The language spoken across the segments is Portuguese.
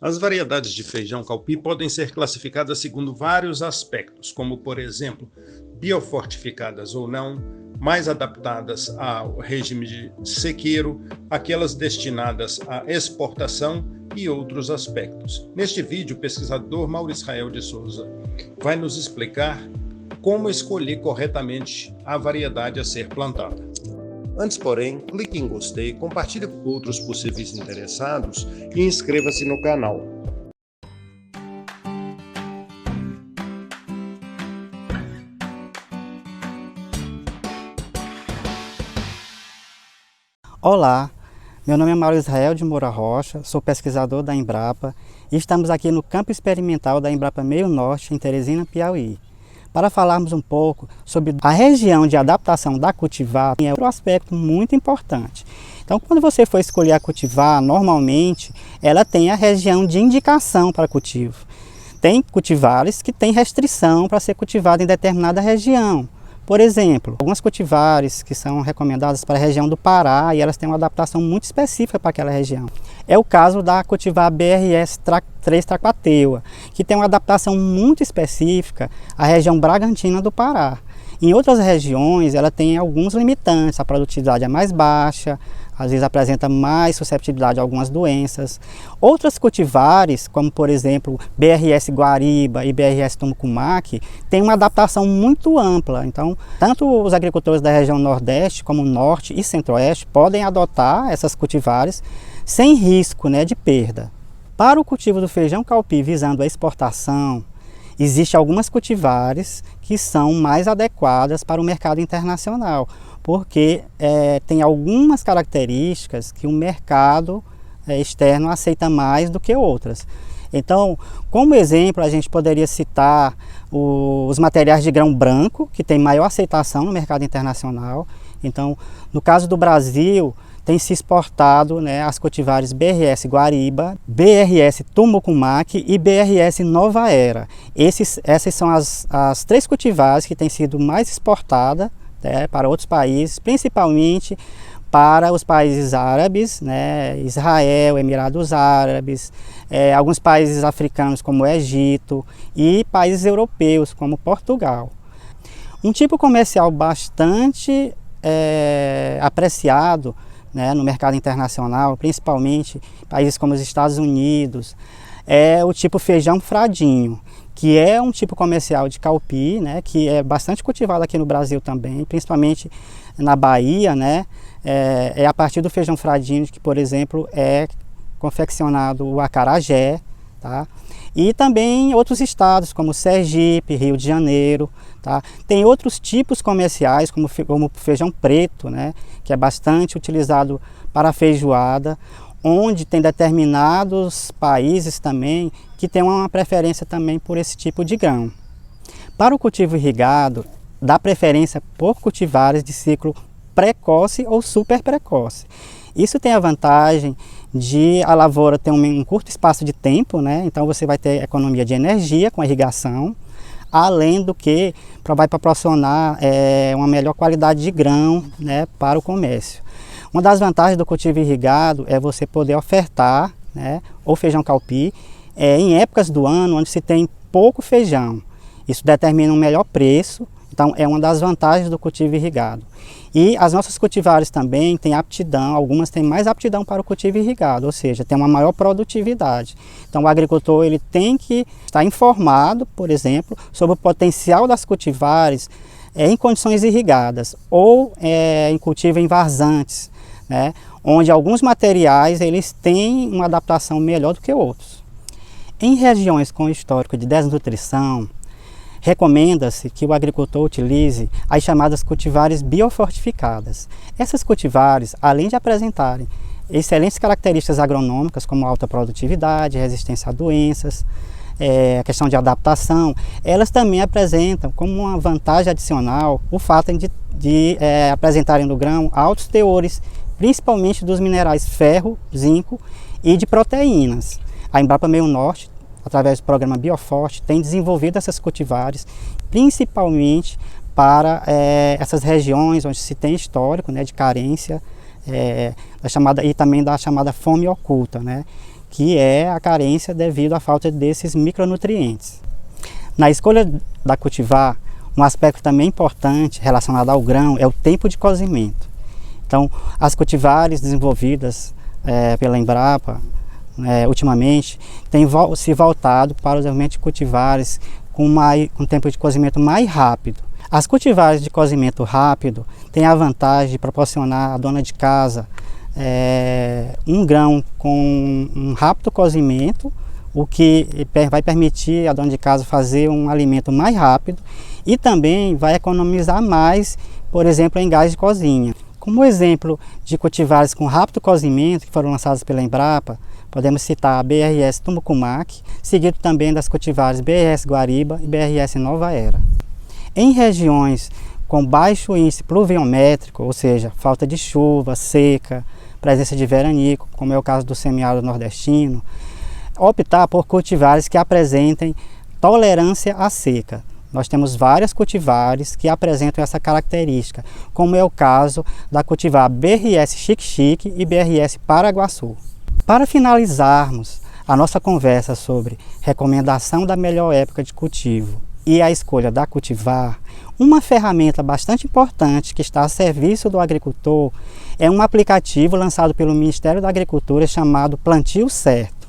As variedades de feijão calpi podem ser classificadas segundo vários aspectos, como, por exemplo, biofortificadas ou não, mais adaptadas ao regime de sequeiro, aquelas destinadas à exportação e outros aspectos. Neste vídeo, o pesquisador Mauro Israel de Souza vai nos explicar como escolher corretamente a variedade a ser plantada. Antes, porém, clique em gostei, compartilhe com outros possíveis interessados e inscreva-se no canal. Olá, meu nome é Mauro Israel de Moura Rocha, sou pesquisador da Embrapa e estamos aqui no campo experimental da Embrapa Meio Norte, em Teresina, Piauí, para falarmos um pouco sobre a região de adaptação da cultivar, que é um aspecto muito importante. Então, quando você for escolher a cultivar, normalmente ela tem a região de indicação para cultivo. Tem cultivares que têm restrição para ser cultivado em determinada região. Por exemplo, algumas cultivares que são recomendadas para a região do Pará e elas têm uma adaptação muito específica para aquela região. É o caso da cultivar BRS3 Tracuateua, que tem uma adaptação muito específica à região Bragantina do Pará. Em outras regiões, ela tem alguns limitantes, a produtividade é mais baixa, às vezes apresenta mais susceptibilidade a algumas doenças. Outras cultivares, como por exemplo BRS Guariba e BRS Tumucumaque, têm uma adaptação muito ampla. Então, tanto os agricultores da região Nordeste como Norte e Centro-Oeste podem adotar essas cultivares sem risco, de perda. Para o cultivo do feijão calpi visando a exportação, existem algumas cultivares que são mais adequadas para o mercado internacional, porque tem algumas características que o mercado externo aceita mais do que outras. Então, como exemplo, a gente poderia citar os materiais de grão branco, que tem maior aceitação no mercado internacional. Então, no caso do Brasil, tem se exportado as cultivares BRS Guariba, BRS Tumucumaque e BRS Nova Era. Essas são as três cultivares que têm sido mais exportadas para outros países, principalmente para os países árabes, Israel, Emirados Árabes, alguns países africanos como o Egito e países europeus como Portugal. Um tipo comercial bastante apreciado no mercado internacional, principalmente países como os Estados Unidos, é o tipo feijão fradinho, que é um tipo comercial de calpi, que é bastante cultivado aqui no Brasil também, principalmente na Bahia, é a partir do feijão fradinho que, por exemplo, é confeccionado o acarajé, tá? E também outros estados como Sergipe, Rio de Janeiro, tá? Tem outros tipos comerciais como o feijão preto, que é bastante utilizado para feijoada, onde tem determinados países também que têm uma preferência também por esse tipo de grão. Para o cultivo irrigado, dá preferência por cultivares de ciclo precoce ou super precoce. Isso tem a vantagem de a lavoura ter um curto espaço de tempo, então você vai ter economia de energia com a irrigação, além do que vai proporcionar uma melhor qualidade de grão para o comércio. Uma das vantagens do cultivo irrigado é você poder ofertar o feijão calpi em épocas do ano onde se tem pouco feijão. Isso determina um melhor preço, então é uma das vantagens do cultivo irrigado. E as nossas cultivares também têm aptidão, algumas têm mais aptidão para o cultivo irrigado, ou seja, tem uma maior produtividade. Então o agricultor ele tem que estar informado, por exemplo, sobre o potencial das cultivares em condições irrigadas ou em cultivo em vazantes, onde alguns materiais eles têm uma adaptação melhor do que outros. Em regiões com histórico de desnutrição, recomenda-se que o agricultor utilize as chamadas cultivares biofortificadas. Essas cultivares, além de apresentarem excelentes características agronômicas como alta produtividade, resistência a doenças, a questão de adaptação, elas também apresentam como uma vantagem adicional o fato de apresentarem no grão altos teores, principalmente dos minerais ferro, zinco e de proteínas. A Embrapa Meio Norte, através do programa Bioforte, tem desenvolvido essas cultivares, principalmente para essas regiões onde se tem histórico de carência e também da chamada fome oculta, que é a carência devido à falta desses micronutrientes. Na escolha da cultivar, um aspecto também importante relacionado ao grão é o tempo de cozimento. Então, as cultivares desenvolvidas pela Embrapa, ultimamente, têm se voltado para o desenvolvimento de cultivares com tempo de cozimento mais rápido. As cultivares de cozimento rápido têm a vantagem de proporcionar à dona de casa um grão com um rápido cozimento, o que vai permitir à dona de casa fazer um alimento mais rápido e também vai economizar mais, por exemplo, em gás de cozinha. Como exemplo de cultivares com rápido cozimento que foram lançados pela Embrapa, podemos citar a BRS Tumucumaque, seguido também das cultivares BRS Guariba e BRS Nova Era. Em regiões com baixo índice pluviométrico, ou seja, falta de chuva, seca, presença de veranico, como é o caso do semiárido nordestino, optar por cultivares que apresentem tolerância à seca. Nós temos várias cultivares que apresentam essa característica, como é o caso da cultivar BRS Xique-Xique e BRS Paraguaçu. Para finalizarmos a nossa conversa sobre recomendação da melhor época de cultivo e a escolha da cultivar, uma ferramenta bastante importante que está a serviço do agricultor é um aplicativo lançado pelo Ministério da Agricultura chamado Plantio Certo.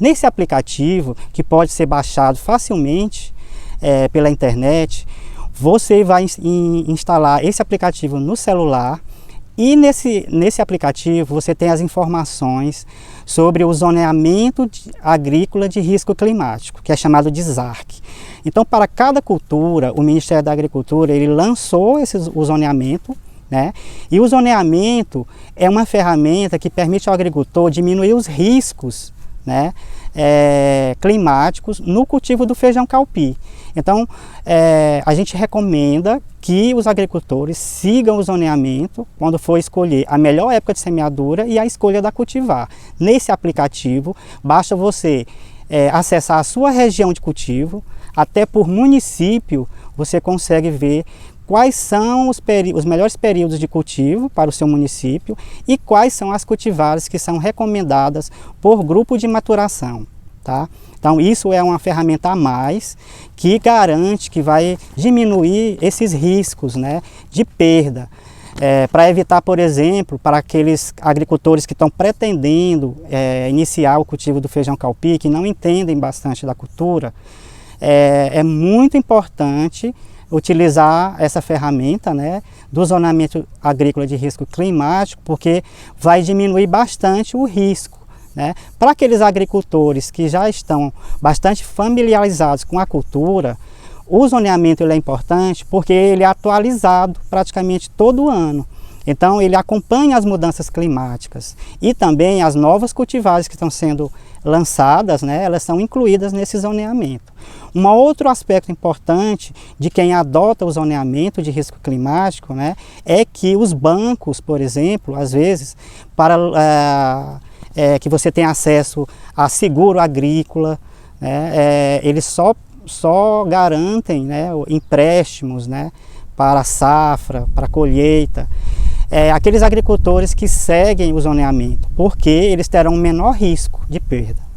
Nesse aplicativo, que pode ser baixado facilmente pela internet, você vai instalar esse aplicativo no celular e nesse aplicativo você tem as informações sobre o zoneamento agrícola de risco climático, que é chamado de ZARC. Então, para cada cultura, o Ministério da Agricultura ele lançou o zoneamento, né? E o zoneamento é uma ferramenta que permite ao agricultor diminuir os riscos, né, climáticos no cultivo do feijão calpi. Então, a gente recomenda que os agricultores sigam o zoneamento quando for escolher a melhor época de semeadura e a escolha da cultivar. Nesse aplicativo, basta você acessar a sua região de cultivo, até por município você consegue ver quais são os melhores períodos de cultivo para o seu município e quais são as cultivares que são recomendadas por grupo de maturação, tá? Então isso é uma ferramenta a mais que garante que vai diminuir esses riscos, né, de perda. Para evitar, por exemplo, para aqueles agricultores que estão pretendendo iniciar o cultivo do feijão calpi, que não entendem bastante da cultura, é muito importante utilizar essa ferramenta, né, do zoneamento agrícola de risco climático, porque vai diminuir bastante o risco, né? Para aqueles agricultores que já estão bastante familiarizados com a cultura, o zoneamento ele é importante porque ele é atualizado praticamente todo ano. Então ele acompanha as mudanças climáticas e também as novas cultivares que estão sendo lançadas, né, elas são incluídas nesse zoneamento. Um outro aspecto importante de quem adota o zoneamento de risco climático, né, é que os bancos, por exemplo, às vezes, para que você tenha acesso a seguro agrícola, né, eles só garantem, né, empréstimos, né, para safra, para colheita, aqueles agricultores que seguem o zoneamento, porque eles terão um menor risco de perda.